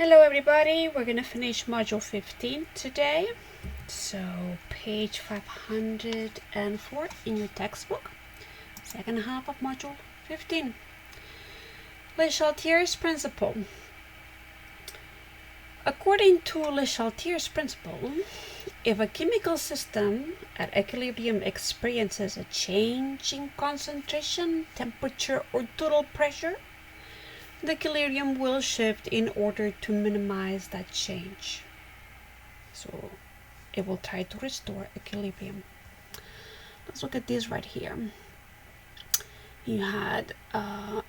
Hello everybody, we're going to finish module 15 today. So page 504 in your textbook, second half of module 15. Le Chaltier's principle. According to Le Chaltier's principle, if a chemical system at equilibrium experiences a change in concentration, temperature, or total pressure, the equilibrium will shift in order to minimize that change. So it will try to restore equilibrium. Let's look at this right here. You had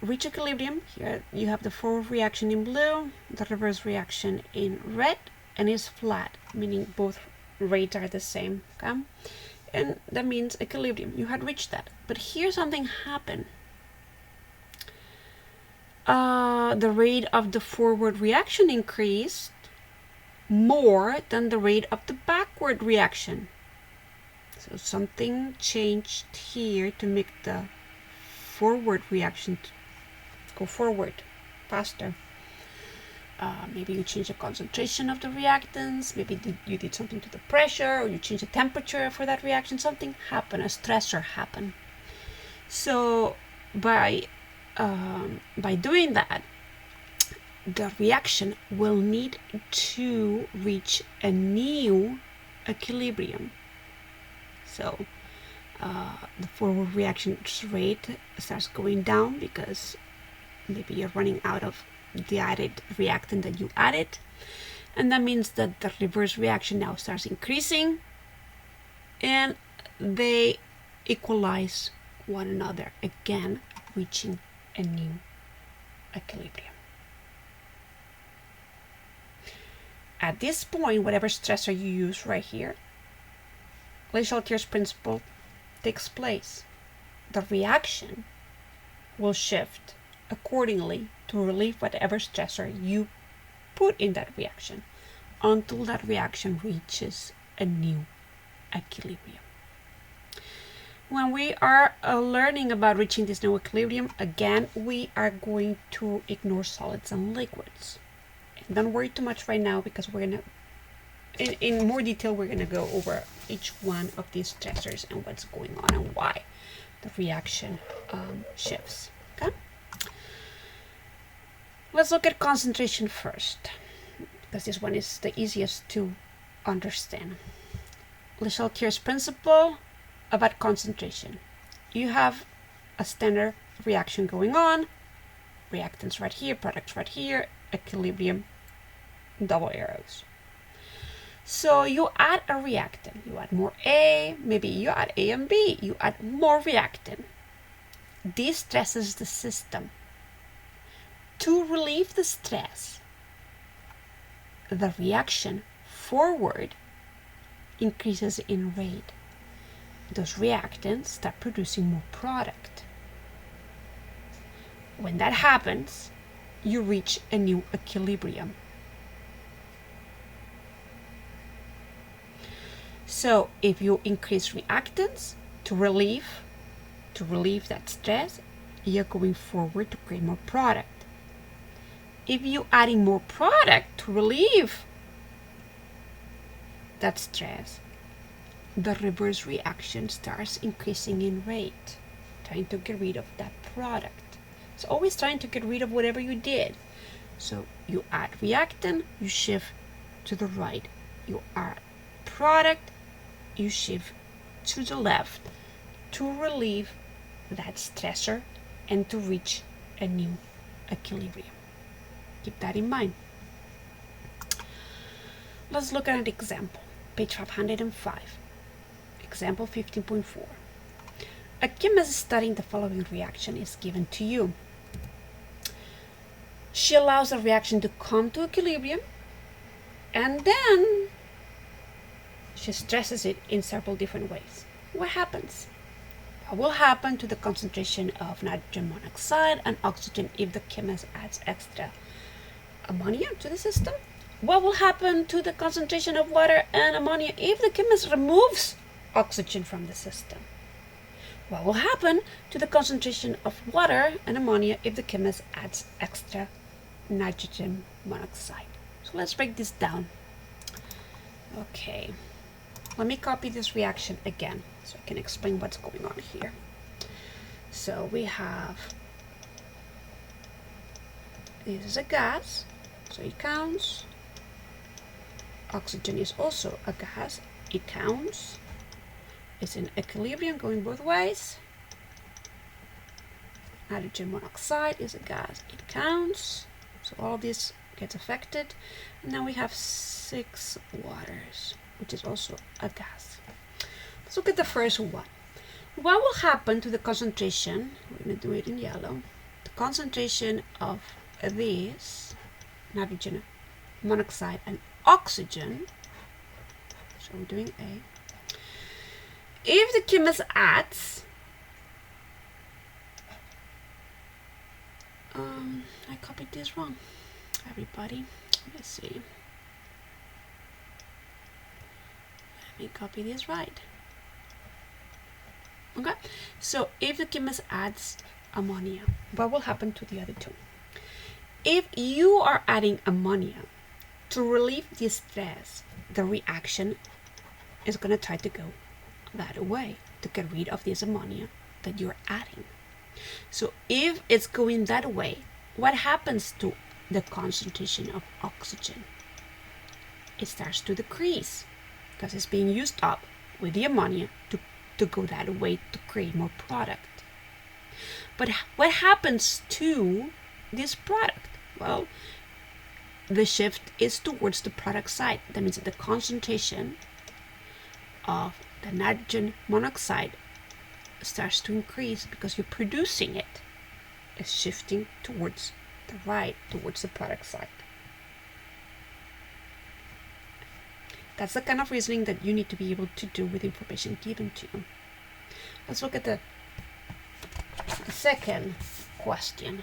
reach equilibrium. Here you have the forward reaction in blue, the reverse reaction in red, and it's flat, meaning both rates are the same. Okay? And that means equilibrium. You had reached that. But here something happened. The rate of the forward reaction increased more than the rate of the backward reaction. So something changed here to make the forward reaction go forward faster. Maybe you change the concentration of the reactants, maybe you did something to the pressure, or you change the temperature for that reaction. Something happened, a stressor happened. So by doing that, the reaction will need to reach a new equilibrium. So the forward reaction rate starts going down because maybe you're running out of the added reactant that you added, and that means that the reverse reaction now starts increasing and they equalize one another, again reaching a new equilibrium. At this point, whatever stressor you use right here, Le Chaltier's principle takes place. The reaction will shift accordingly to relieve whatever stressor you put in that reaction until that reaction reaches a new equilibrium. When we are learning about reaching this new equilibrium, again, we are going to ignore solids and liquids. And don't worry too much right now because we're going to, in more detail, we're going to go over each one of these stressors and what's going on and why the reaction shifts. Okay? Let's look at concentration first, because this one is the easiest to understand. Le Chaltier's principle about concentration. You have a standard reaction going on, reactants right here, products right here, equilibrium, double arrows. So you add a reactant, you add more A, maybe you add A and B, you add more reactant. This stresses the system. To relieve the stress, the reaction forward increases in rate. Those reactants start producing more product. When that happens, you reach a new equilibrium. So if you increase reactants to relieve that stress, you're going forward to create more product. If you're adding more product to relieve that stress, the reverse reaction starts increasing in rate, trying to get rid of that product. It's always trying to get rid of whatever you did. So you add reactant, you shift to the right. You add product, you shift to the left to relieve that stressor and to reach a new equilibrium. Keep that in mind. Let's look at an example. Page 505. Example 15.4. A chemist studying the following reaction is given to you. She allows the reaction to come to equilibrium and then she stresses it in several different ways. What happens? What will happen to the concentration of nitrogen monoxide and oxygen if the chemist adds extra ammonia to the system? What will happen to the concentration of water and ammonia if the chemist removes oxygen from the system? What will happen to the concentration of water and ammonia if the chemist adds extra nitrogen monoxide? So let's break this down. Okay, let me copy this reaction again so I can explain what's going on here. So we have, this is a gas, so it counts. Oxygen is also a gas, it counts. It's in equilibrium going both ways. Nitrogen monoxide is a gas, it counts. So all of this gets affected. And now we have 6 waters, which is also a gas. Let's look at the first one. What will happen to the concentration? We're going to do it in yellow. The concentration of this nitrogen monoxide and oxygen. So we're doing A. If the chemist adds, I copied this wrong, everybody. Let's see. Let me copy this right. Okay, so if the chemist adds ammonia, what will happen to the other two? If you are adding ammonia to relieve the stress, the reaction is going to try to go that way to get rid of this ammonia that you're adding. So if it's going that way, what happens to the concentration of oxygen? It starts to decrease because it's being used up with the ammonia to go that way to create more product. But what happens to this product? Well, the shift is towards the product side. That means that the concentration of the nitrogen monoxide starts to increase because you're producing it. It's shifting towards the right, towards the product side. That's the kind of reasoning that you need to be able to do with information given to you. Let's look at the second question.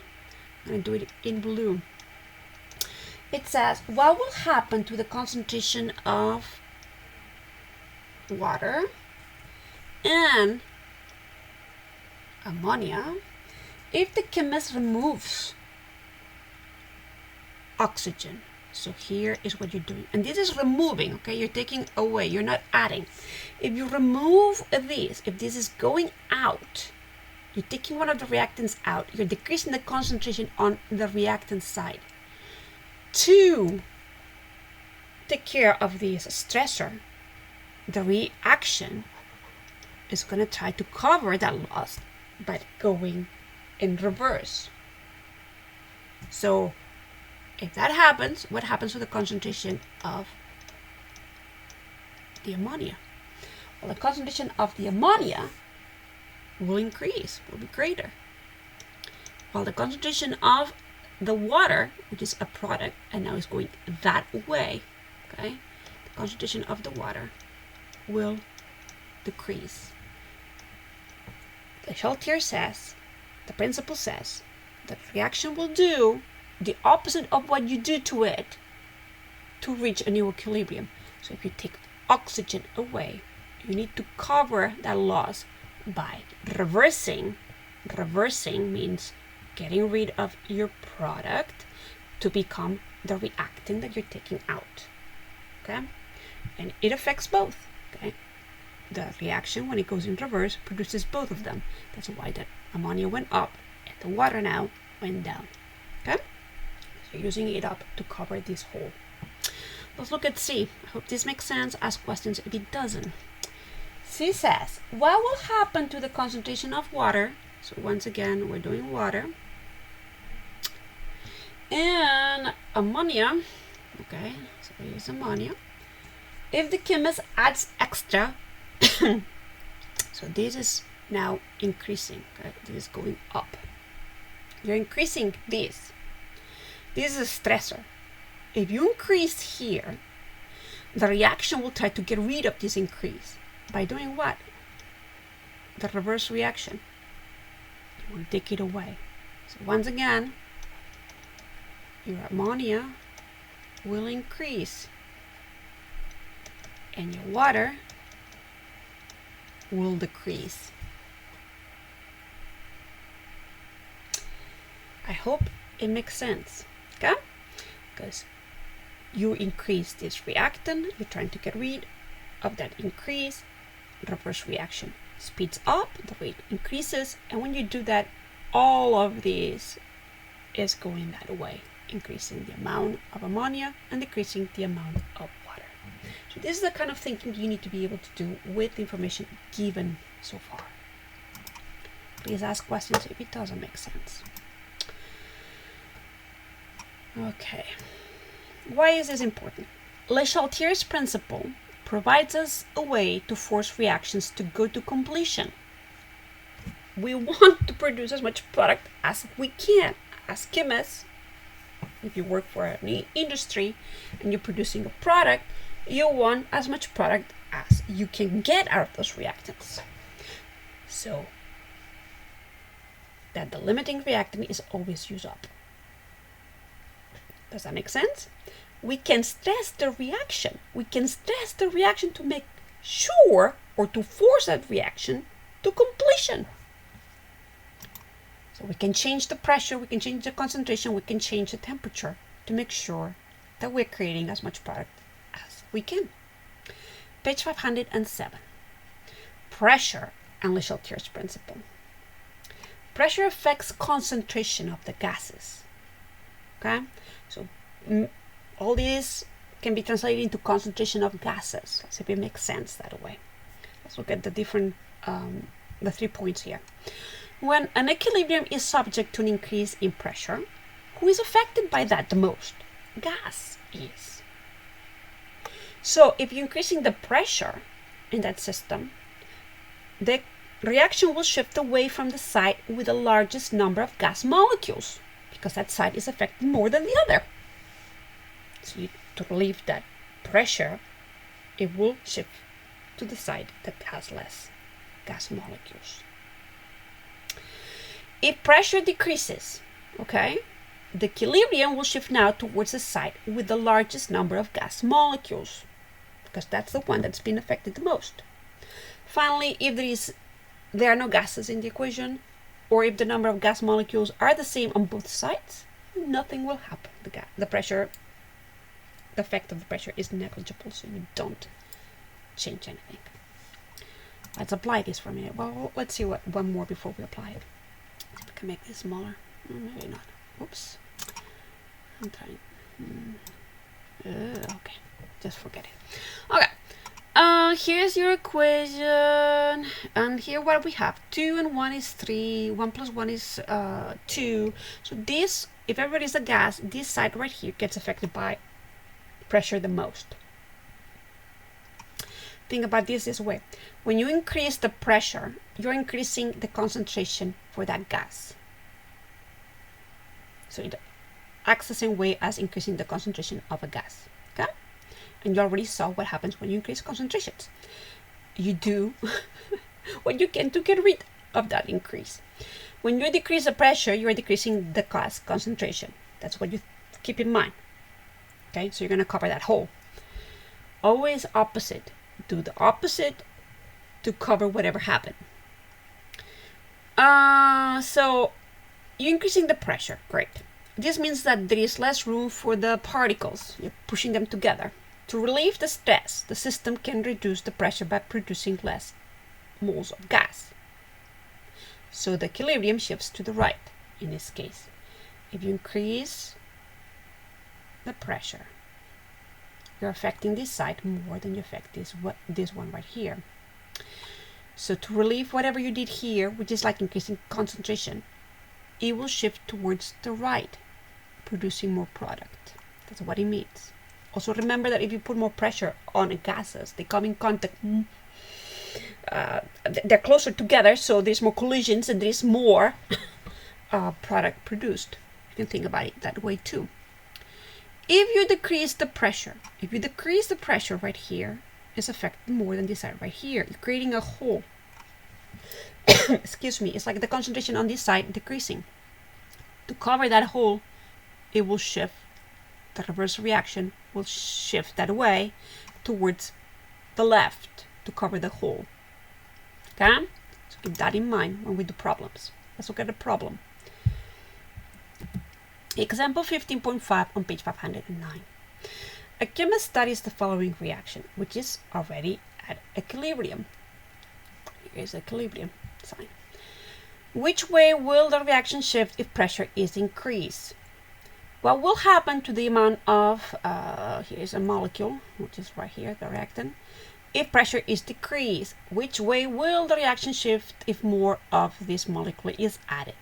I'm going to do it in blue. It says, what will happen to the concentration of water and ammonia if the chemist removes oxygen? So here is what you're doing, and this is removing. Okay, you're taking away, you're not adding. If you remove this, if this is going out, you're taking one of the reactants out, you're decreasing the concentration on the reactant side to take care of this stressor. The reaction is going to try to cover that loss by going in reverse. So if that happens, what happens to the concentration of the ammonia? Well, the concentration of the ammonia will increase, will be greater. While the concentration of the water, which is a product, and now is going that way, okay? The concentration of the water will decrease. The Sheltier says, the principle says, that reaction will do the opposite of what you do to it to reach a new equilibrium. So if you take oxygen away, you need to cover that loss by reversing. Reversing means getting rid of your product to become the reactant that you're taking out. Okay? And it affects both. Okay? The reaction, when it goes in reverse, produces both of them. That's why the ammonia went up and the water now went down. Okay? So using it up to cover this hole. Let's look at C. I hope this makes sense. Ask questions if it doesn't. C says, what will happen to the concentration of water? So once again, we're doing water. And ammonia. Okay, so we use ammonia. If the chemist adds extra, so this is now increasing. Okay? This is going up. You're increasing this. This is a stressor. If you increase here, the reaction will try to get rid of this increase. By doing what? The reverse reaction. You will take it away. So once again, your ammonia will increase and your water will decrease. I hope it makes sense, okay? Because you increase this reactant, you're trying to get rid of that increase, reverse reaction speeds up, the rate increases, and when you do that, all of this is going that way, increasing the amount of ammonia and decreasing the amount of water. So this is the kind of thinking you need to be able to do with the information given so far. Please ask questions if it doesn't make sense. Okay, why is this important? Le Chaltier's principle provides us a way to force reactions to go to completion. We want to produce as much product as we can. As chemists, if you work for any industry and you're producing a product, you want as much product as you can get out of those reactants. So that the limiting reactant is always used up. Does that make sense? We can stress the reaction. We can stress the reaction to make sure or to force that reaction to completion. So we can change the pressure, we can change the concentration, we can change the temperature to make sure that we're creating as much product as we can. Page 507. Pressure and Le Chaltier's principle. Pressure affects concentration of the gases. Okay? So all these can be translated into concentration of gases. Let's see if it makes sense that way. Let's look at the different, the 3 points here. When an equilibrium is subject to an increase in pressure, who is affected by that the most? Gas is. So if you're increasing the pressure in that system, the reaction will shift away from the site with the largest number of gas molecules, because that site is affected more than the other. So to relieve that pressure, it will shift to the side that has less gas molecules. If pressure decreases, okay, the equilibrium will shift now towards the side with the largest number of gas molecules, because that's the one that's been affected the most. Finally, if there are no gases in the equation, or if the number of gas molecules are the same on both sides, nothing will happen. The effect of the pressure is negligible, so you don't change anything. Let's apply this for a minute. Well, let's see one more before we apply it. See if we can make this smaller. Maybe not. Oops. I'm trying. Okay, just forget it. Okay. Here's your equation, and here what we have, 2 and 1 is 3, 1 plus 1 is 2. So this, if everybody's a gas, this side right here gets affected by pressure the most. Think about this way. When you increase the pressure, you're increasing the concentration for that gas. So it acts the same way as increasing the concentration of a gas. Okay? And you already saw what happens when you increase concentrations. You do what you can to get rid of that increase. When you decrease the pressure, you are decreasing the gas concentration. That's what you keep in mind. Okay, so you're going to cover that hole. Always opposite. Do the opposite to cover whatever happened. So you're increasing the pressure. Great. This means that there is less room for the particles. You're pushing them together. To relieve the stress, the system can reduce the pressure by producing less moles of gas. So the equilibrium shifts to the right in this case. If you increase the pressure, you're affecting this side more than you affect this one right here. So to relieve whatever you did here, which is like increasing concentration, it will shift towards the right, producing more product. That's what it means. Also remember that if you put more pressure on gases, they come in contact, they're closer together, so there's more collisions and there's more product produced. You can think about it that way too. If you decrease the pressure right here, it's affected more than this side right here. You're creating a hole. Excuse me, it's like the concentration on this side decreasing. To cover that hole, it will shift. The reverse reaction will shift that way towards the left to cover the hole. Okay? So keep that in mind when we do problems. Let's look at the problem. Example 15.5 on page 509. A chemist studies the following reaction, which is already at equilibrium. Here's equilibrium sign. Which way will the reaction shift if pressure is increased? What will happen to the amount of, here's a molecule, which is right here, the reactant. If pressure is decreased, which way will the reaction shift if more of this molecule is added?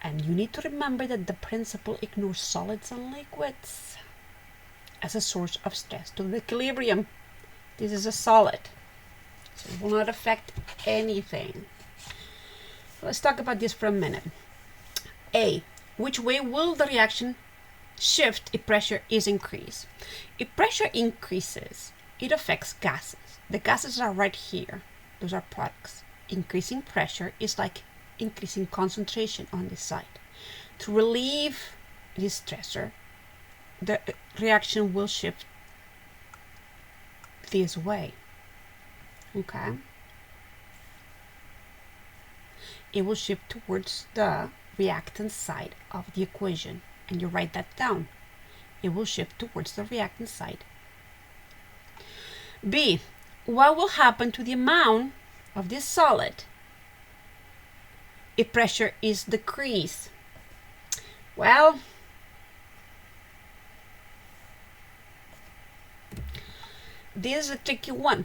And you need to remember that the principle ignores solids and liquids as a source of stress to the equilibrium. This is a solid, so it will not affect anything. Let's talk about this for a minute. A, which way will the reaction shift if pressure is increased? If pressure increases, it affects gases. The gases are right here. Those are products. Increasing pressure is like increasing concentration on this side. To relieve this stressor, the reaction will shift this way. Okay? It will shift towards the reactant side of the equation. And you write that down. It will shift towards the reactant side. B, what will happen to the amount of this solid if pressure is decreased? Well, this is a tricky one,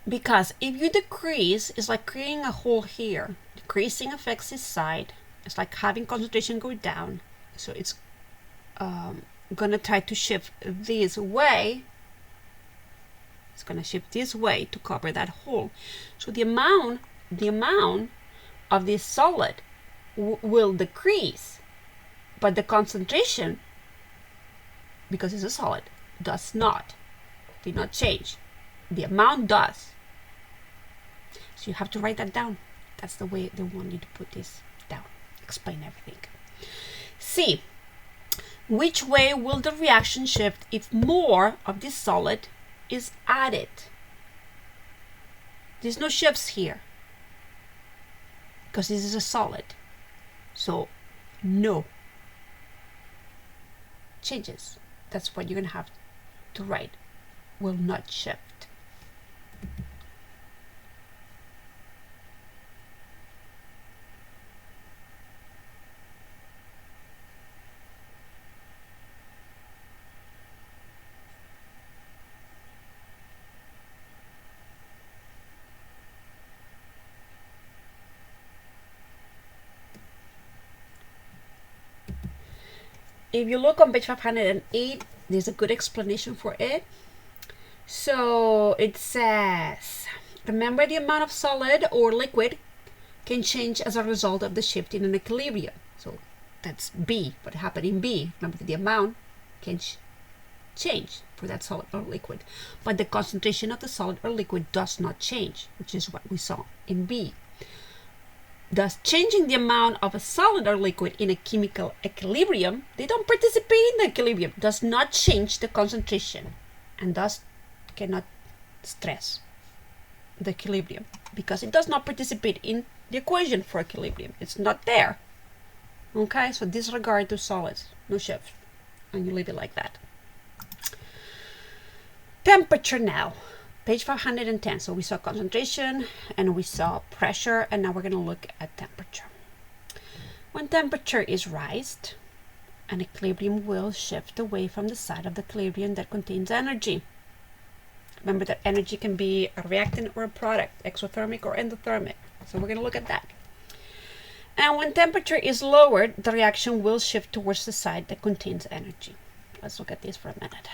because if you decrease, it's like creating a hole here. Decreasing affects this side. It's like having concentration go down. So it's gonna try to shift this way. It's gonna shift this way to cover that hole. So the amount of this solid will decrease, but the concentration, because it's a solid, did not change. The amount does. So you have to write that down. That's the way they want you to put this down. Explain everything. C, which way will the reaction shift if more of this solid is added? There's no shifts here because this is a solid. So no changes. That's what you're going to have to write. Will not shift. If you look on page 508, there's a good explanation for it. So it says, remember the amount of solid or liquid can change as a result of the shift in an equilibrium. So that's B, what happened in B. Remember that the amount can change for that solid or liquid, but the concentration of the solid or liquid does not change, which is what we saw in B. Thus, changing the amount of a solid or liquid in a chemical equilibrium, they don't participate in the equilibrium, does not change the concentration, and thus cannot stress the equilibrium because it does not participate in the equation for equilibrium. It's not there. Okay, so disregard to solids, no shift, and you leave it like that. Temperature now. Page 510. So we saw concentration and we saw pressure, and now we're going to look at temperature. When temperature is raised, an equilibrium will shift away from the side of the equilibrium that contains energy. Remember that energy can be a reactant or a product, exothermic or endothermic. So we're going to look at that. And when temperature is lowered, the reaction will shift towards the side that contains energy. Let's look at this for a minute.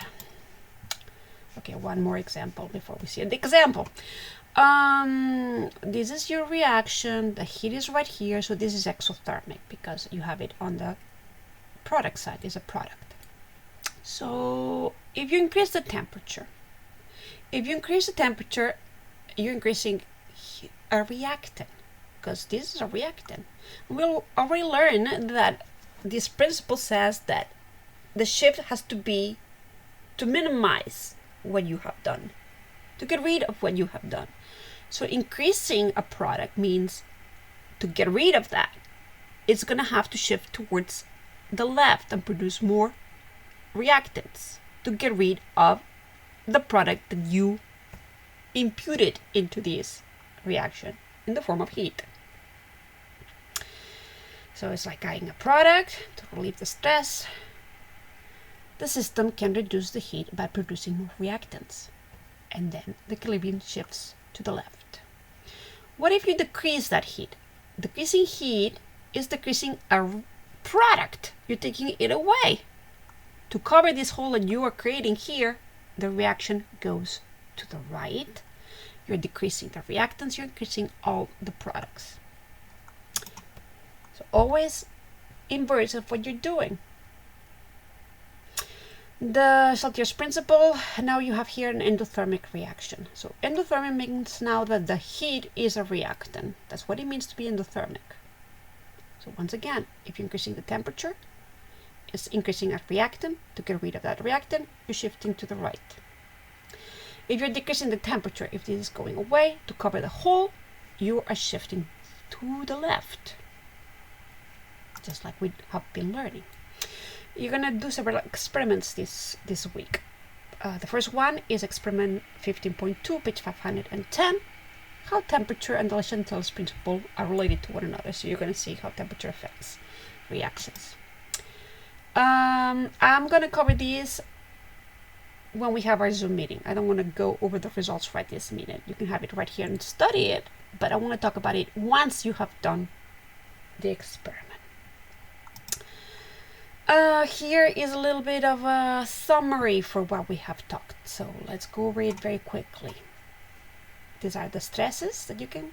Okay, one more example before we see the example. This is your reaction. The heat is right here, so this is exothermic because you have it on the product side. It's a product. So if you increase the temperature, you're increasing a reactant because this is a reactant. We'll already learn that this principle says that the shift has to be to minimize what you have done, to get rid of what you have done. So increasing a product means to get rid of that, it's going to have to shift towards the left and produce more reactants to get rid of the product that you imputed into this reaction in the form of heat. So it's like adding a product to relieve the stress. The system can reduce the heat by producing more reactants, and then the equilibrium shifts to the left. What if you decrease that heat? Decreasing heat is decreasing a product. You're taking it away. To cover this hole that you are creating here, the reaction goes to the right. You're decreasing the reactants, you're increasing all the products. So always inverse of what you're doing. The Saltier's principle, now you have here an endothermic reaction. So endothermic means now that the heat is a reactant. That's what it means to be endothermic. So once again, if you're increasing the temperature, it's increasing a reactant. To get rid of that reactant, you're shifting to the right. If you're decreasing the temperature, if this is going away, to cover the hole, you are shifting to the left. Just like we have been learning. You're going to do several experiments this week. The first one is experiment 15.2, page 510. How temperature and the Le Chantel's principle are related to one another. So you're going to see how temperature affects reactions. I'm going to cover these when we have our Zoom meeting. I don't want to go over the results right this minute. You can have it right here and study it, but I want to talk about it once you have done the experiment. Here is a little bit of a summary for what we have talked. So let's go over it very quickly. These are the stresses that you can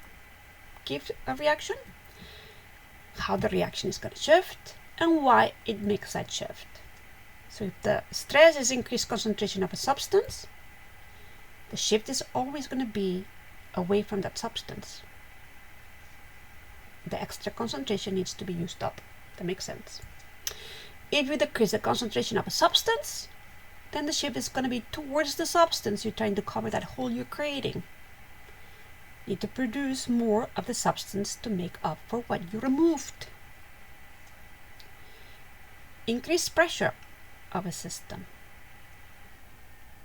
give a reaction, how the reaction is going to shift, and why it makes that shift. So if the stress is increased concentration of a substance, the shift is always going to be away from that substance. The extra concentration needs to be used up. That makes sense. If you decrease the concentration of a substance, then the shift is going to be towards the substance you're trying to cover, that hole you're creating. You need to produce more of the substance to make up for what you removed. Increase pressure of a system.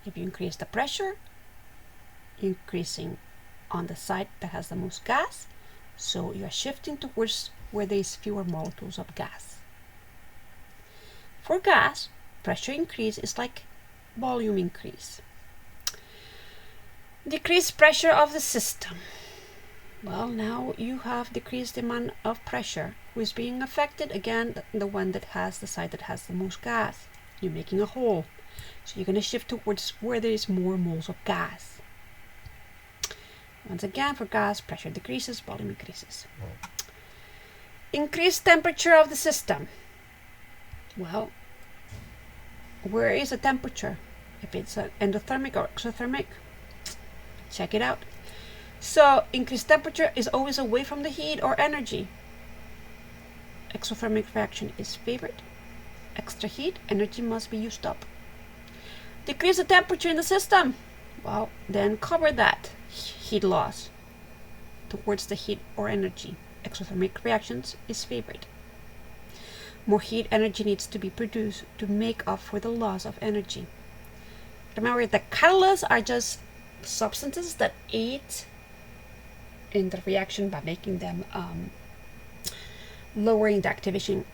If you increase the pressure, increasing on the side that has the most gas, so you are shifting towards where there is fewer molecules of gas. For gas, pressure increase is like volume increase. Decrease pressure of the system. Well, now you have decreased the amount of pressure. Who is being affected? Again, the one that has the side that has the most gas. You're making a hole. So you're going to shift towards where there is more moles of gas. Once again, for gas, pressure decreases, volume increases. Increase temperature of the system. Well, where is the temperature? If it's endothermic or exothermic, check it out. So increased temperature is always away from the heat or energy. Exothermic reaction is favored. Extra heat, energy must be used up. Decrease the temperature in the system. Well, then cover that heat loss towards the heat or energy. Exothermic reactions is favored. More heat energy needs to be produced to make up for the loss of energy. Remember, the catalysts are just substances that aid in the reaction by making them lowering the activation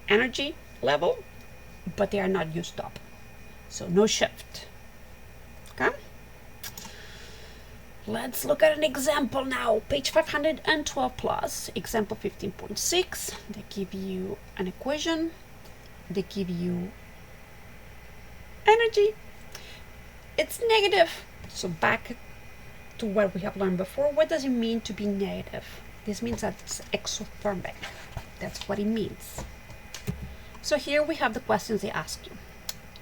energy level, but they are not used up. So no shift. Okay? Let's look at an example now. Page 512 plus, example 15.6. They give you an equation. They give you energy. It's negative. So back to what we have learned before. What does it mean to be negative? This means that it's exothermic. That's what it means. So here we have the questions they ask you.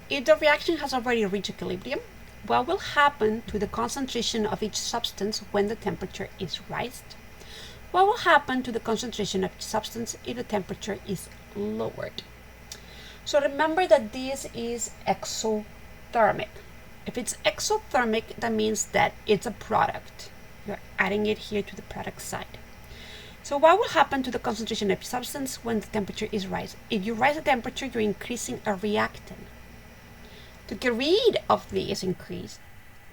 If the reaction has already reached equilibrium, what will happen to the concentration of each substance when the temperature is raised? What will happen to the concentration of each substance if the temperature is lowered? So remember that this is exothermic. If it's exothermic, that means that it's a product. You're adding it here to the product side. So what will happen to the concentration of each substance when the temperature is raised? If you raise the temperature, you're increasing a reactant. To get rid of this increase,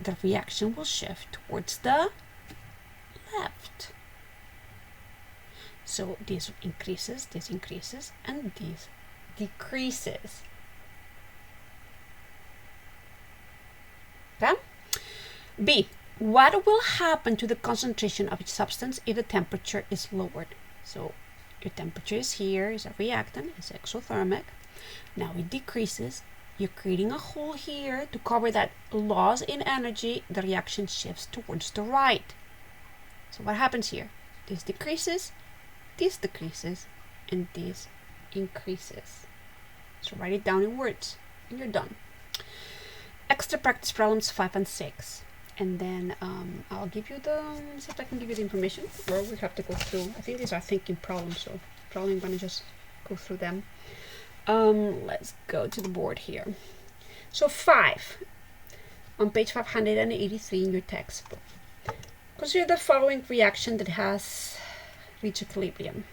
the reaction will shift towards the left. So this increases, and this decreases. Okay? B. What will happen to the concentration of each substance if the temperature is lowered? So your temperature is here, is a reactant, it's exothermic. Now it decreases. You're creating a hole here to cover that loss in energy. The reaction shifts towards the right. So what happens here? This decreases, and this increases. So write it down in words, and you're done. Extra practice problems 5 and 6. And then I'll give you the, see if I can give you the information, or we have to go through. I think these are thinking problems, so probably I'm going to just go through them. Let's go to the board here. So 5, on page 583 in your textbook. Consider the following reaction that has reached equilibrium.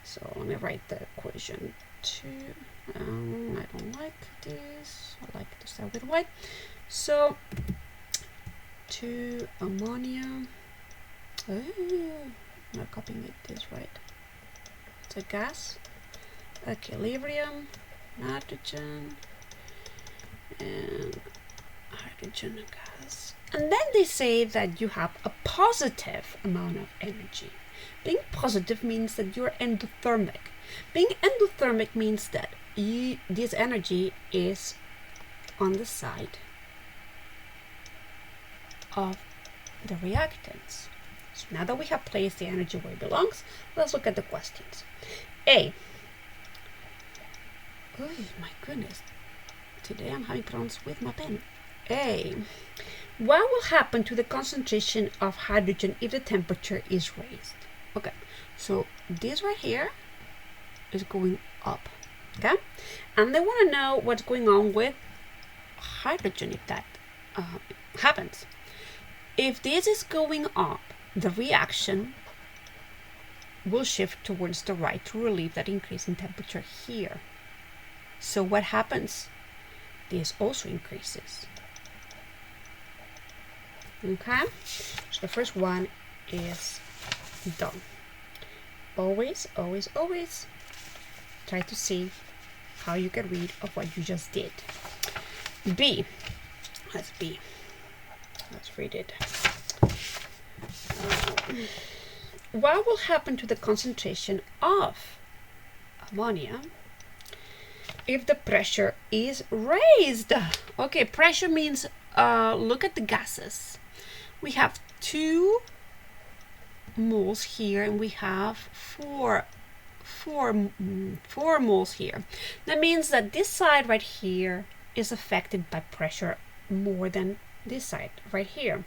So let me write the equation 2. I don't like this. I like to start with white. So 2 ammonia. Oh, I'm not copying it this right. It's a gas. Equilibrium, nitrogen, and hydrogen gas. And then they say that you have a positive amount of energy. Being positive means that you're endothermic. Being endothermic means that this energy is on the side of the reactants. So now that we have placed the energy where it belongs, let's look at the questions. A. Oh my goodness, today I'm having problems with my pen. A. What will happen to the concentration of hydrogen if the temperature is raised? Okay, so this right here is going up, okay? And they want to know what's going on with hydrogen if that happens. If this is going up, the reaction will shift towards the right to relieve that increase in temperature here. So what happens? This also increases. Okay, so the first one is done. Always, always, always try to see how you get rid of what you just did. B. Let's B. Let's read it. What will happen to the concentration of ammonia if the pressure is raised? Okay, pressure means look at the gases. We have 2 moles here, and we have 4 moles here. That means that this side right here is affected by pressure more than this side right here.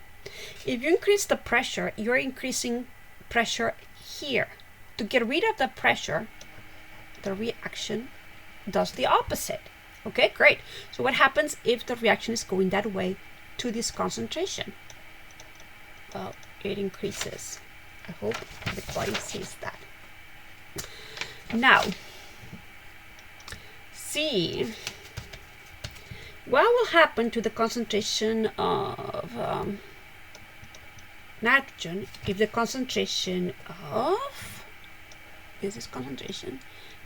If you increase the pressure, you're increasing pressure here. To get rid of the pressure, the reaction does the opposite. Okay, great. So what happens if the reaction is going that way to this concentration? Well, it increases. I hope everybody sees that. Now, C. What will happen to the concentration of nitrogen if the concentration of this concentration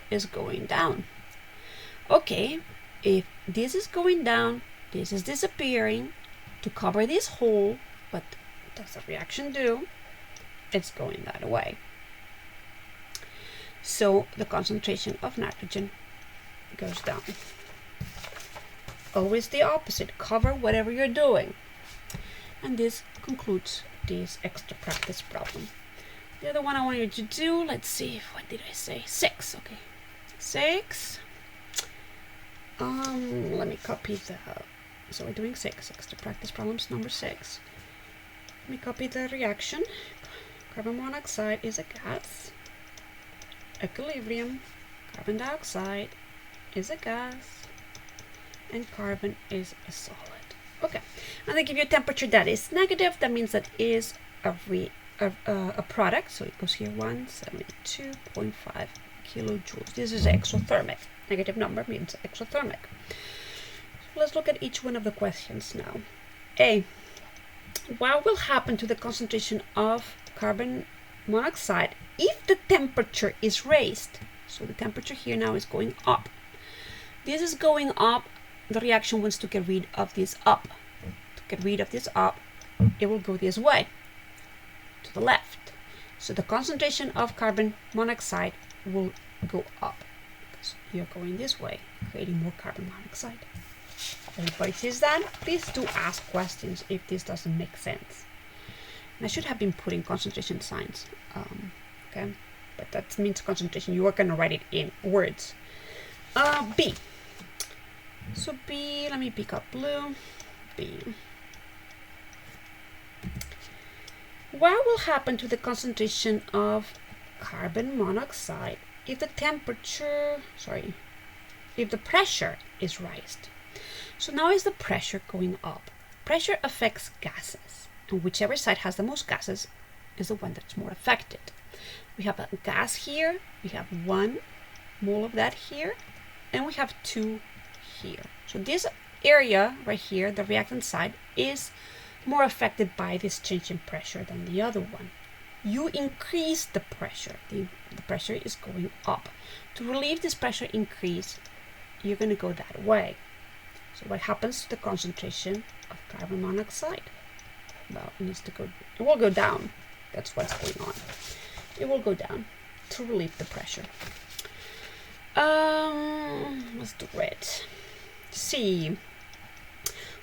is going down? Okay, if this is going down, this is disappearing to cover this hole. What does the reaction do? It's going that way. So the concentration of nitrogen goes down. Always the opposite. Cover whatever you're doing. And this concludes this extra practice problem. The other one I want you to do, let's see, what did I say? 6, okay. 6. Let me copy the, so we're doing 6, extra practice problems number 6. Let me copy the reaction. Carbon monoxide is a gas. Equilibrium. Carbon dioxide is a gas. And carbon is a solid. Okay, and they give you a temperature that is negative. That means that is a product. So it goes here 172.5 kilojoules. This is exothermic. Negative number means exothermic. Let's look at each one of the questions now. A. What will happen to the concentration of carbon monoxide if the temperature is raised? So the temperature here now is going up. This is going up. The reaction wants to get rid of this up. To get rid of this up, it will go this way, to the left. So the concentration of carbon monoxide will go up because you're going this way, creating more carbon monoxide. Everybody sees that? Please do ask questions if this doesn't make sense. And I should have been putting concentration signs, okay? But that means concentration. You are going to write it in words. B. So B, let me pick up blue. B. What will happen to the concentration of carbon monoxide if the pressure is raised? So now is the pressure going up. Pressure affects gases, and whichever side has the most gases is the one that's more affected. We have a gas here, we have 1 mole of that here, and we have 2 here. So this area right here, the reactant side, is more affected by this change in pressure than the other one. You increase the pressure. The pressure is going up. To relieve this pressure increase, you're going to go that way. So what happens to the concentration of carbon monoxide? Well, it will go down. That's what's going on. It will go down to relieve the pressure. Let's do it. C.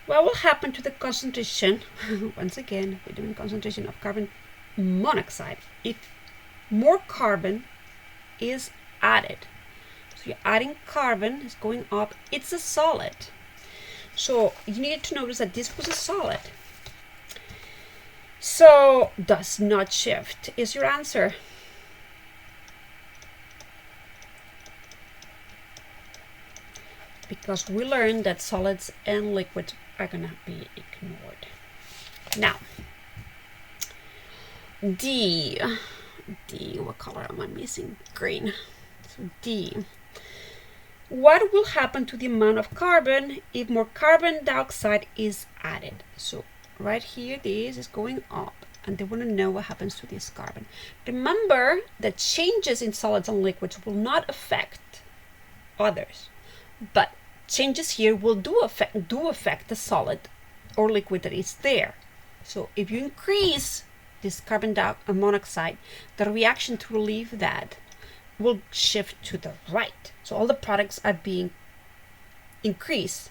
What will happen to the concentration, once again, we're doing concentration of carbon monoxide, if more carbon is added? So you're adding carbon, it's going up, it's a solid. So you need to notice that this was a solid. So does not shift is your answer. Because we learned that solids and liquids are going to be ignored. Now, D, what color am I missing? Green. So D. What will happen to the amount of carbon if more carbon dioxide is added? So right here, this is going up, and they want to know what happens to this carbon. Remember that changes in solids and liquids will not affect others, but changes here will do affect the solid or liquid that is there. So if you increase this carbon monoxide, the reaction to relieve that will shift to the right. So all the products are being increased.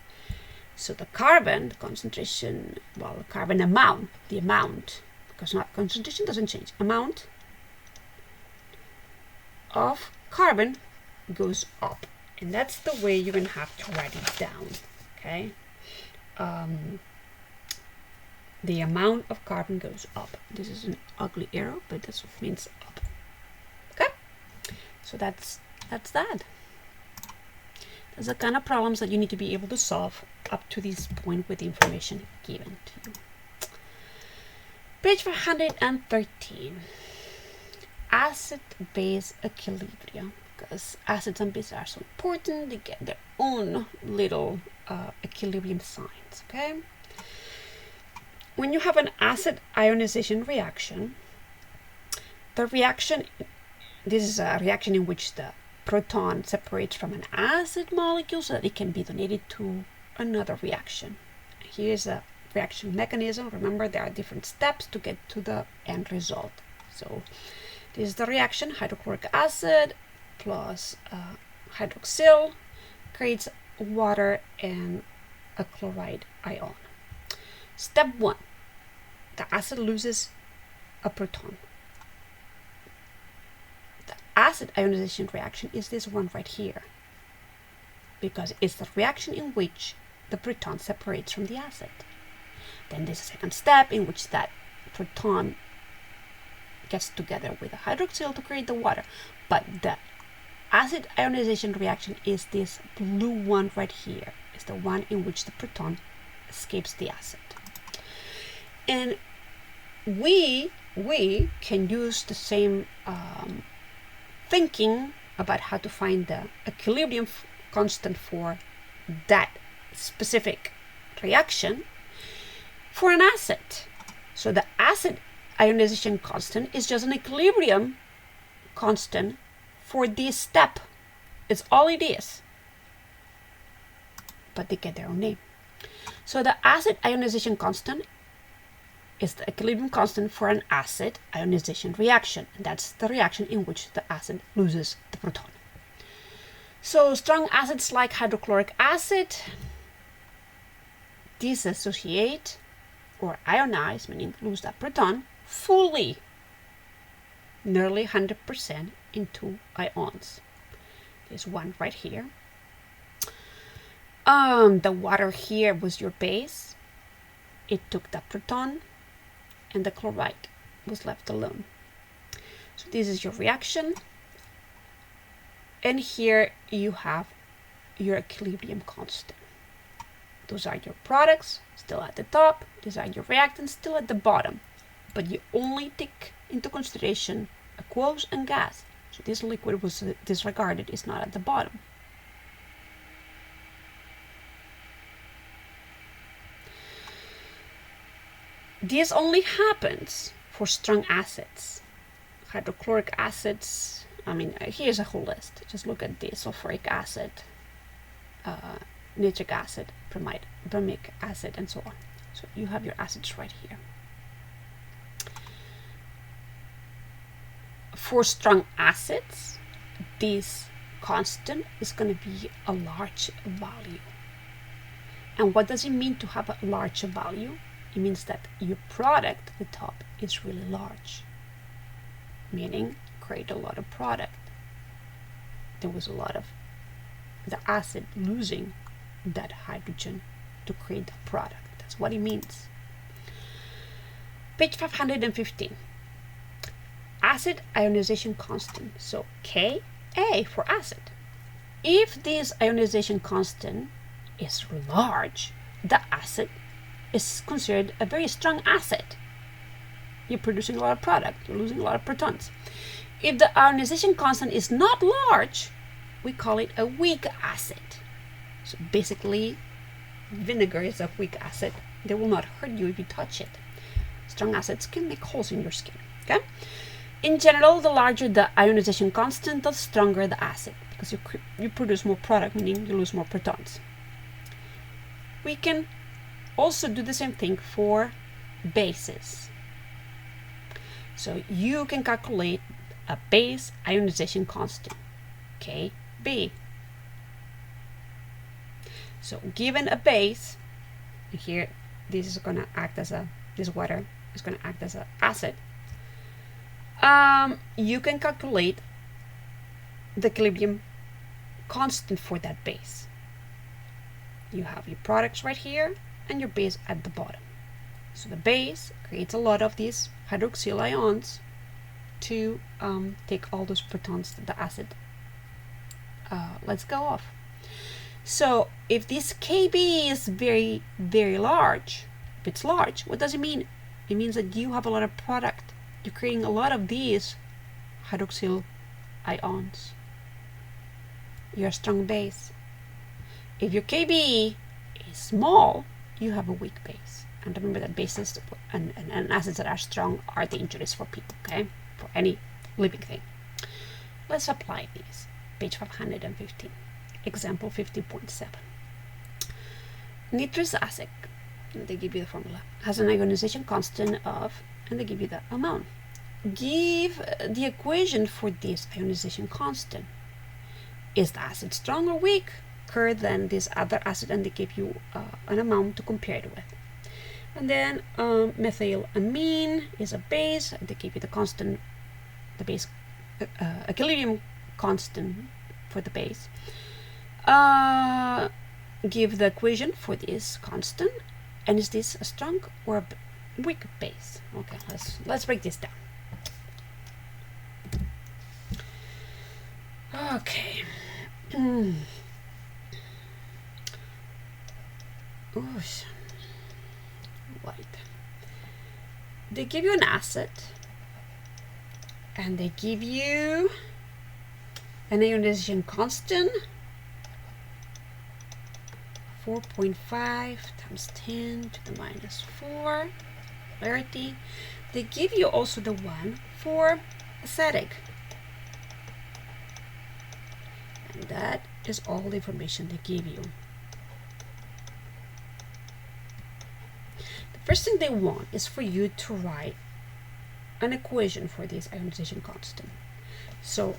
So the carbon, the concentration, well, the carbon amount, because not concentration doesn't change, amount of carbon goes up. And that's the way you're going to have to write it down, okay? The amount of carbon goes up. This is an ugly arrow, but this means up, okay? So that's that. That's the kind of problems that you need to be able to solve up to this point with the information given to you. Page 413. Acid-base equilibrium. Because acids and bases are so important, they get their own little equilibrium signs, okay? When you have an acid ionization reaction, this is a reaction in which the proton separates from an acid molecule so that it can be donated to another reaction. Here's a reaction mechanism. Remember, there are different steps to get to the end result. So this is the reaction, hydrochloric acid plus hydroxyl creates water and a chloride ion. Step 1, the acid loses a proton. The acid ionization reaction is this one right here, because it's the reaction in which the proton separates from the acid. Then there's a second step in which that proton gets together with the hydroxyl to create the water. But the acid ionization reaction is this blue one right here. It's the one in which the proton escapes the acid. And we can use the same thinking about how to find the equilibrium constant for that specific reaction for an acid. So the acid ionization constant is just an equilibrium constant for this step. It's all it is. But they get their own name. So the acid ionization constant is the equilibrium constant for an acid ionization reaction. And that's the reaction in which the acid loses the proton. So strong acids like hydrochloric acid dissociate or ionize, meaning lose that proton, fully, nearly 100% into ions. There's one right here. The water here was your base. It took that proton and the chloride was left alone. So this is your reaction. And here you have your equilibrium constant. Those are your products, still at the top. These are your reactants, still at the bottom. But you only take into consideration aqueous and gas. So this liquid was disregarded, it's not at the bottom. This only happens for strong acids. Hydrochloric acids, I mean, here's a whole list. Just look at this: sulfuric acid, nitric acid, bromic acid, and so on. So you have your acids right here. For strong acids, this constant is going to be a large value. And what does it mean to have a large value? It means that your product at the top is really large, meaning create a lot of product. There was a lot of the acid losing that hydrogen to create the product. That's what it means. Page 515. Acid ionization constant. So Ka for acid. If this ionization constant is large, the acid is considered a very strong acid. You're producing a lot of product, you're losing a lot of protons. If the ionization constant is not large, we call it a weak acid. So basically, vinegar is a weak acid. They will not hurt you if you touch it. Strong acids can make holes in your skin. Okay? In general, the larger the ionization constant, the stronger the acid, because you produce more product, meaning you lose more protons. We can also do the same thing for bases. So you can calculate a base ionization constant, Kb. So given a base, here this is going to act as this water is going to act as an acid. You can calculate the equilibrium constant for that base. You have your products right here and your base at the bottom. So the base creates a lot of these hydroxyl ions to take all those protons that the acid lets go off. So if this Kb is very, very large, if it's large, what does it mean? It means that you have a lot of product. You're creating a lot of these hydroxyl ions. You're a strong base. If your Kb is small, you have a weak base. And remember that bases and acids that are strong are dangerous for people, okay? For any living thing. Let's apply these. Page 515. Example 50.7. Nitrous acid, and they give you the formula, has an ionization constant of, and they give you the amount. Give the equation for this ionization constant. Is the acid strong or weak? Than this other acid, and they give you an amount to compare it with. And then methylamine is a base. They give you the constant, the base equilibrium constant for the base. Give the equation for this constant, and is this a strong or a weak base? Okay, let's break this down. Okay. Oosh. White. They give you an acid, and they give you an ionization constant 4.5 times 10 to the minus 4, polarity. They give you also the one for acidic. And that is all the information they give you. The first thing they want is for you to write an equation for this ionization constant. So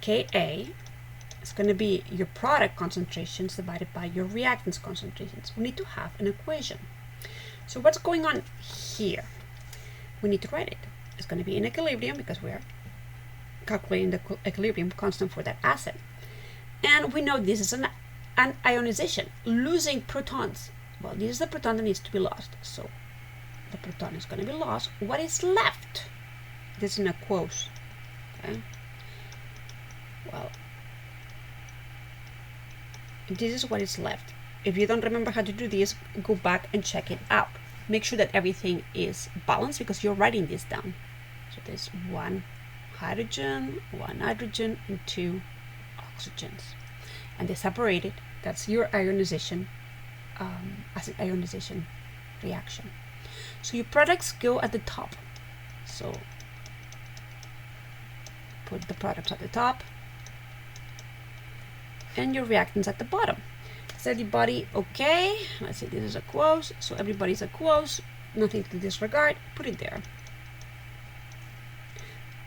Ka is going to be your product concentrations divided by your reactants concentrations. We need to have an equation. So what's going on here? We need to write it. It's going to be in equilibrium because we are calculating the equilibrium constant for that acid. And we know this is an ionization, losing protons. Well, this is the proton that needs to be lost. So the proton is going to be lost. What is left? This is in a quote. Okay. Well, this is what is left. If you don't remember how to do this, go back and check it out. Make sure that everything is balanced because you're writing this down. So there's one hydrogen, one nitrogen, and two oxygens. And they separated. That's your ionization, acid ionization reaction. So your products go at the top. So put the products at the top and your reactants at the bottom. Is everybody okay? Let's see, this is aqueous, so everybody's aqueous, nothing to disregard, put it there.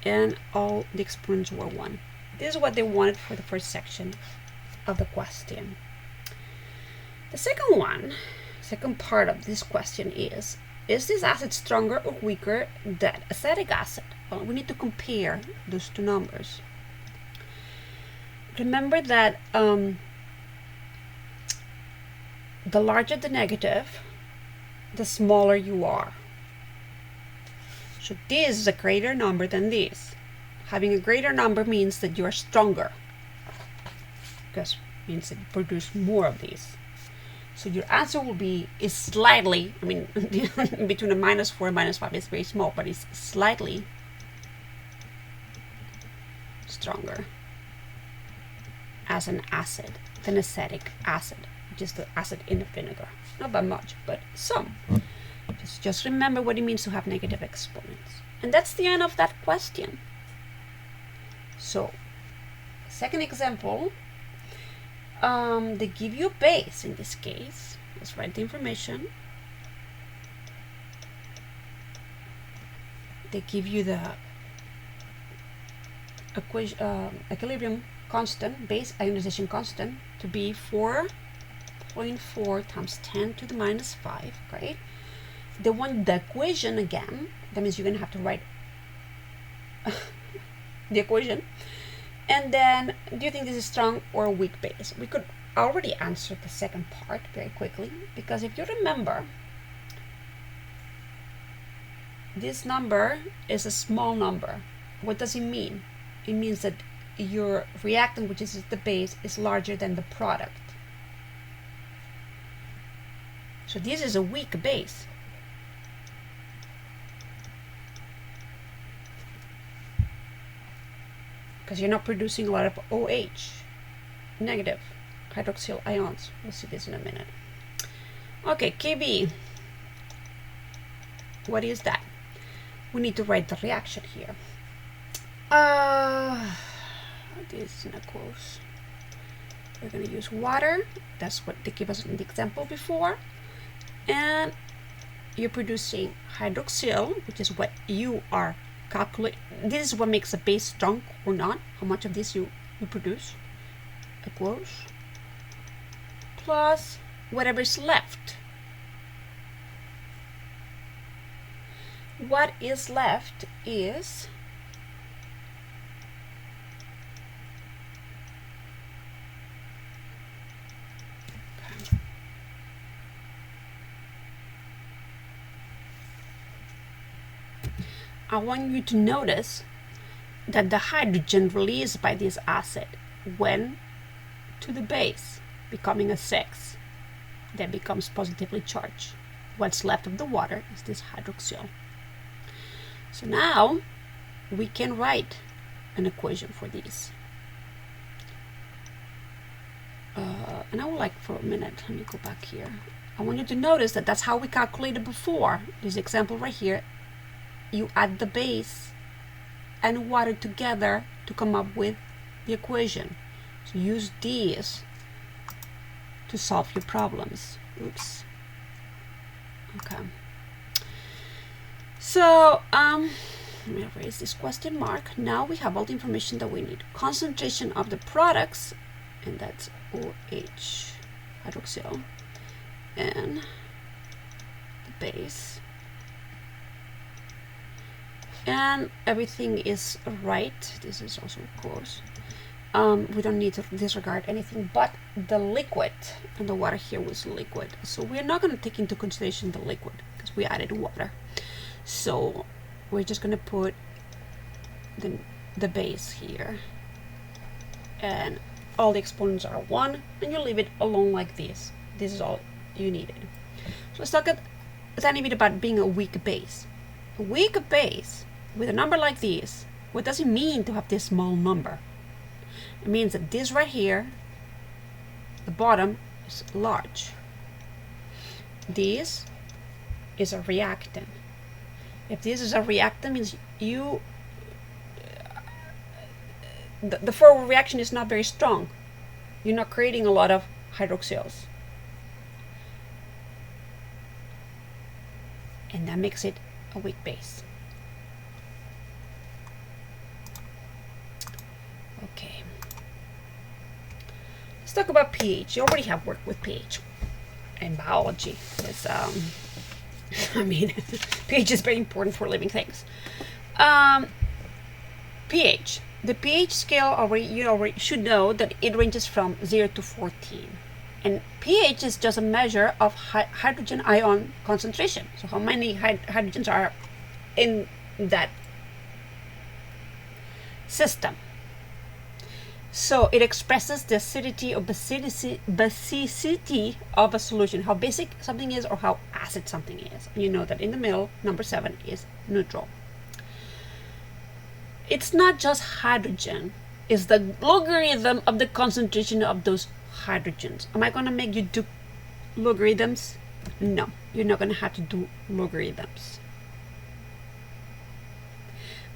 And all the exponents were 1. This is what they wanted for the first section of the question. The second part of this question is this acid stronger or weaker than acetic acid? Well, we need to compare those two numbers. Remember that the larger the negative, the smaller you are. So this is a greater number than this. Having a greater number means that you are stronger, because it means that you produce more of these. So your answer will be is slightly, I mean, between a -4 and -5 is very small, but it's slightly stronger as an acid than acetic acid, which is the acid in the vinegar. Not by much, but some. Just remember what it means to have negative exponents. And that's the end of that question. So, second example, they give you a base in this case. Let's write the information. They give you the equilibrium constant, base ionization constant, to be 4.4 times 10 to the -5, right? They want the equation again. That means you're going to have to write the equation. And then, do you think this is strong or a weak base? We could already answer the second part very quickly, because if you remember, this number is a small number. What does it mean? It means that your reactant, which is the base, is larger than the product. So this is a weak base. Because you're not producing a lot of OH, negative hydroxyl ions. We'll see this in a minute. Okay, Kb. What is that? We need to write the reaction here. This is in a quote. We're going to use water. That's what they give us in the example before. And you're producing hydroxyl, which is what you are calculating. This is what makes a base strong or not. How much of this you produce. Aqueous. Plus whatever is left. What is left is I want you to notice that the hydrogen released by this acid went to the base, becoming a 6, that becomes positively charged. What's left of the water is this hydroxyl. So now we can write an equation for these. And I would like for a minute, let me go back here. I want you to notice that that's how we calculated before. This example right here, you add the base and water together to come up with the equation. So use these to solve your problems. Oops. Okay. So, let me erase this question mark. Now we have all the information that we need. Concentration of the products, and that's OH hydroxyl, and the base. And everything is right. This is also of course. We don't need to disregard anything but the liquid, and the water here was liquid. So we're not going to take into consideration the liquid because we added water. So we're just going to put the base here, and all the exponents are 1, and you leave it alone like this. This is all you needed. So let's talk a tiny bit about being a weak base. A weak base with a number like this, what does it mean to have this small number? It means that this right here, the bottom, is large. This is a reactant. If this is a reactant, means the forward reaction is not very strong. You're not creating a lot of hydroxyls. And that makes it a weak base. Okay. Let's talk about pH. You already have worked with pH in biology. It's I mean, pH is very important for living things. pH. The pH scale, you already should know that it ranges from 0 to 14. And pH is just a measure of hydrogen ion concentration. So how many hydrogens are in that system. So it expresses the acidity or basicity of a solution, how basic something is or how acid something is. And you know that in the middle, number 7 is neutral. It's not just hydrogen, it's the logarithm of the concentration of those hydrogens. Am I going to make you do logarithms? No, you're not going to have to do logarithms.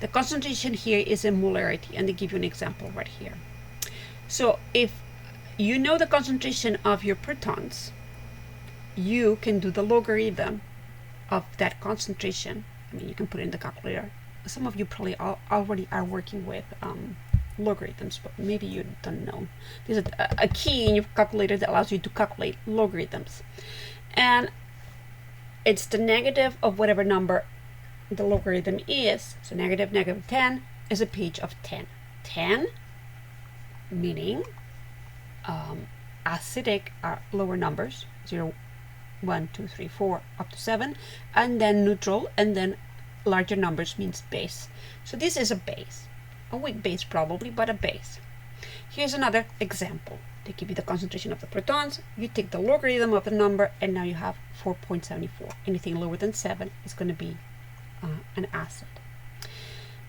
The concentration here is in molarity, and they give you an example right here. So if you know the concentration of your protons, you can do the logarithm of that concentration. I mean, you can put it in the calculator. Some of you probably already are working with logarithms, but maybe you don't know. There's a key in your calculator that allows you to calculate logarithms. And it's the negative of whatever number the logarithm is. So negative 10 is a pH of 10. 10 meaning acidic are lower numbers, 0, 1, 2, 3, 4, up to 7, and then neutral, and then larger numbers means base. So this is a base, a weak base probably, but a base. Here's another example. They give you the concentration of the protons, you take the logarithm of the number, and now you have 4.74. Anything lower than 7 is going to be an acid.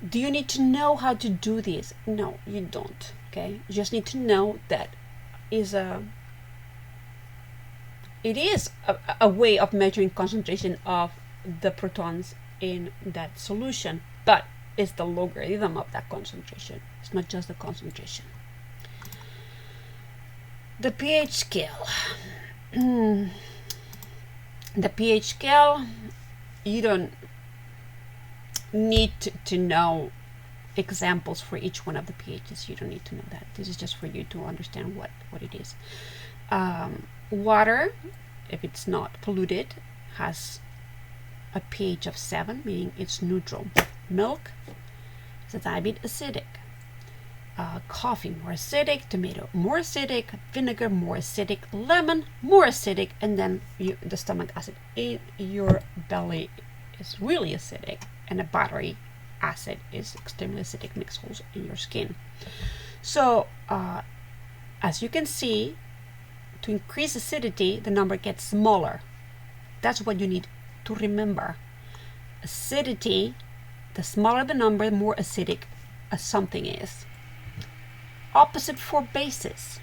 Do you need to know how to do this? No, you don't. Okay, you just need to know that it is a way of measuring concentration of the protons in that solution, but it's the logarithm of that concentration. It's not just the concentration. The pH scale. The pH scale, you don't need to know examples for each one of the pHs. You don't need to know that. This is just for you to understand what it is. Water, if it's not polluted, has a pH of 7, meaning it's neutral. Milk is a tiny bit acidic. Coffee, more acidic. Tomato, more acidic. Vinegar, more acidic. Lemon, more acidic. And then the stomach acid in your belly is really acidic. And a battery acid is extremely acidic, makes holes in your skin. So as you can see, to increase acidity, the number gets smaller. That's what you need to remember. Acidity, the smaller the number, the more acidic something is. Opposite for bases.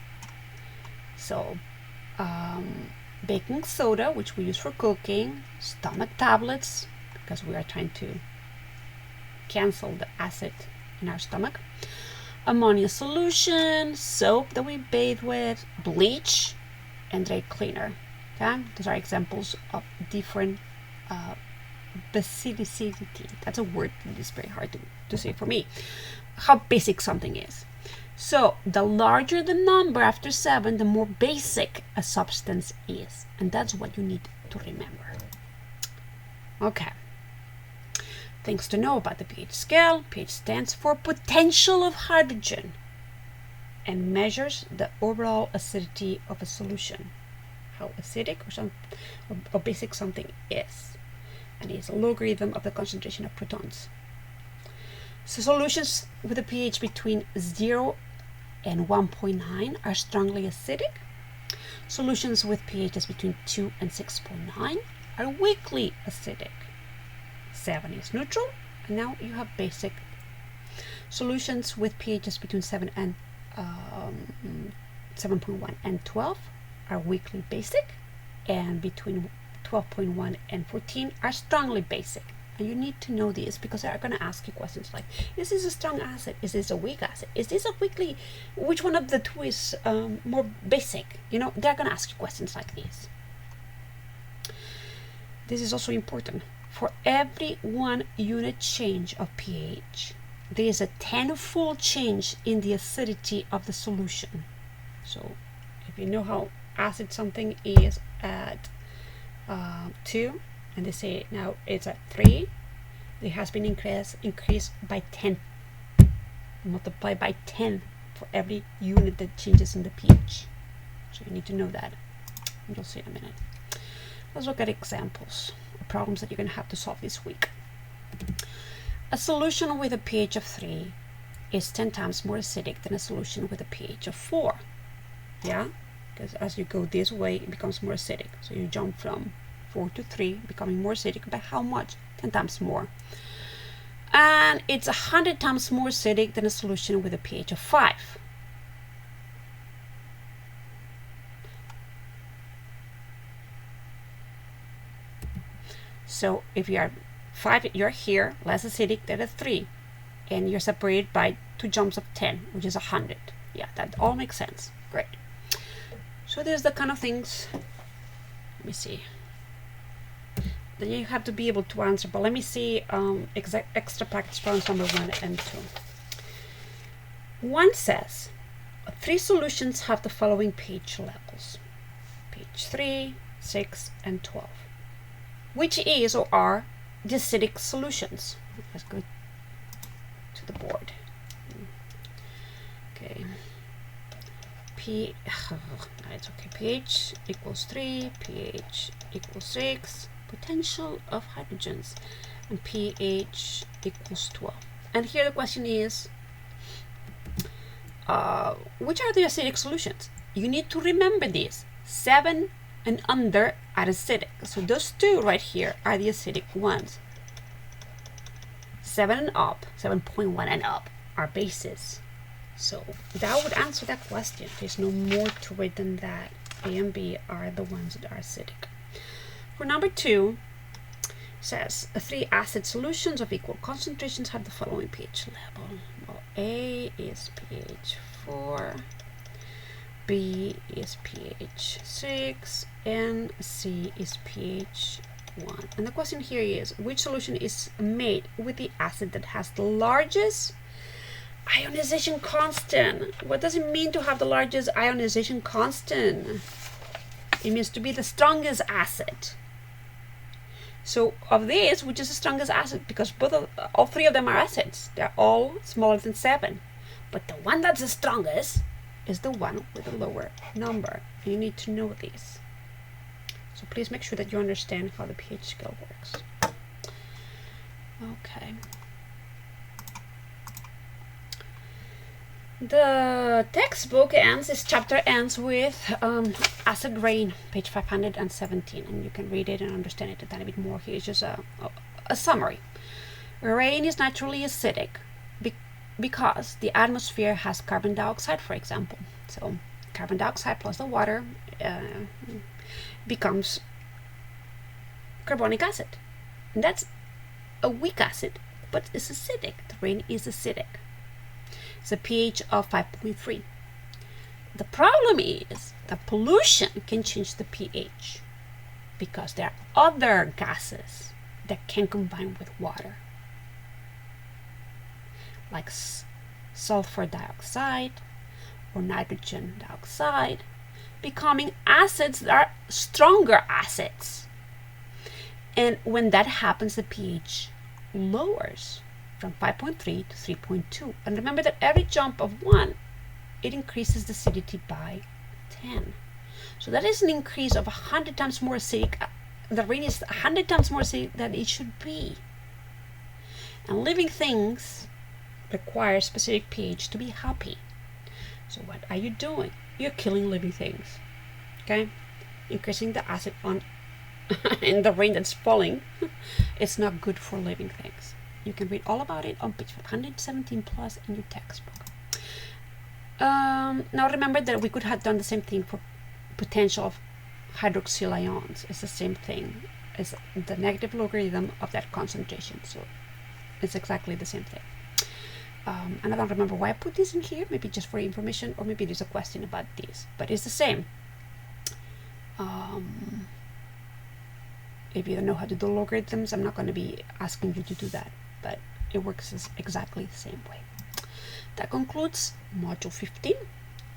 So baking soda, which we use for cooking, stomach tablets, because we are trying to cancel the acid in our stomach, ammonia solution, soap that we bathe with, bleach, and dry cleaner. Okay, those are examples of different basicity. That's a word that is very hard to say for me. How basic something is. So the larger the number after 7, the more basic a substance is, and that's what you need to remember. Okay. Things to know about the pH scale. pH stands for potential of hydrogen and measures the overall acidity of a solution, how acidic or basic something is, and is a logarithm of the concentration of protons. So solutions with a pH between 0 and 1.9 are strongly acidic. Solutions with pHs between 2 and 6.9 are weakly acidic. 7 is neutral, and now you have basic. Solutions with pHs between 7 and 7.1 and 12 are weakly basic, and between 12.1 and 14 are strongly basic. And you need to know this because they're going to ask you questions like, is this a strong acid? Is this a weak acid? Is this a weakly? Which one of the two is more basic? You know, they're going to ask you questions like these. This is also important. For every 1 unit change of pH, there is a 10-fold change in the acidity of the solution. So if you know how acid something is at 2, and they say now it's at 3, it has been increased by 10, multiplied by 10 for every unit that changes in the pH. So you need to know that. You'll see in a minute. Let's look at examples of problems that you're going to have to solve this week. A solution with a pH of 3 is 10 times more acidic than a solution with a pH of 4. Yeah? Because as you go this way, it becomes more acidic. So you jump from 4 to 3, becoming more acidic. By how much? 10 times more. And it's 100 times more acidic than a solution with a pH of 5. So if you are 5, you're here, less acidic than a 3, and you're separated by 2 jumps of 10, which is 100. Yeah, that all makes sense. Great. So there's the kind of things. Let me see. Then you have to be able to answer, but let me see extra practice problems number 1 and 2. 1 says 3 solutions have the following pH levels: pH 3, 6, and 12. Which is or are the acidic solutions? Let's go to the board. Okay. It's okay. pH equals 3, pH equals 6, potential of hydrogens, and pH equals 12. And here the question is, which are the acidic solutions? You need to remember this. 7 and under are acidic. So those two right here are the acidic ones. 7 and up, 7.1 and up are bases. So that would answer that question. There's no more to it than that. A and B are the ones that are acidic. For number 2, says 3 acid solutions of equal concentrations have the following pH level. Well, A is pH 4, B is pH 6, and C is pH 1. And the question here is, which solution is made with the acid that has the largest ionization constant? What does it mean to have the largest ionization constant? It means to be the strongest acid. So of this, which is the strongest acid? Because all 3 of them are acids. They're all smaller than 7. But the one that's the strongest is the one with a lower number. And you need to know this. So please make sure that you understand how the pH scale works. Okay. The textbook this chapter ends with acid rain, page 517, and you can read it and understand it a tiny bit more. Here's just a summary. Rain is naturally acidic because the atmosphere has carbon dioxide, for example. So carbon dioxide plus the water becomes carbonic acid. And that's a weak acid, but it's acidic. The rain is acidic. It's a pH of 5.3. The problem is that pollution can change the pH because there are other gases that can combine with water, like sulfur dioxide or nitrogen dioxide, becoming acids that are stronger acids. And when that happens, the pH lowers from 5.3 to 3.2. And remember that every jump of 1, it increases the acidity by 10. So that is an increase of 100 times more acidic. The rain is 100 times more acidic than it should be. And living things require specific pH to be happy. So what are you doing? You're killing living things. Okay? Increasing the acid on in the rain that's falling. It's not good for living things. You can read all about it on page 517 plus in your textbook. Now remember that we could have done the same thing for potential of hydroxyl ions. It's the same thing. It's the negative logarithm of that concentration. So it's exactly the same thing. And I don't remember why I put this in here. Maybe just for information, or maybe there's a question about this. But it's the same. If you don't know how to do logarithms, I'm not going to be asking you to do that. But it works exactly the same way. That concludes Module 15.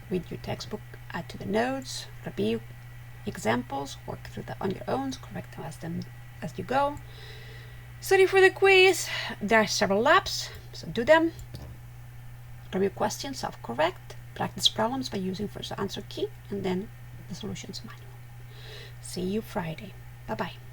Read your textbook, add to the notes, review examples, work through them on your own, correct them as you go. Study for the quiz. There are several labs, so do them. Review questions, self-correct. Practice problems by using first answer key and then the solutions manual. See you Friday. Bye-bye.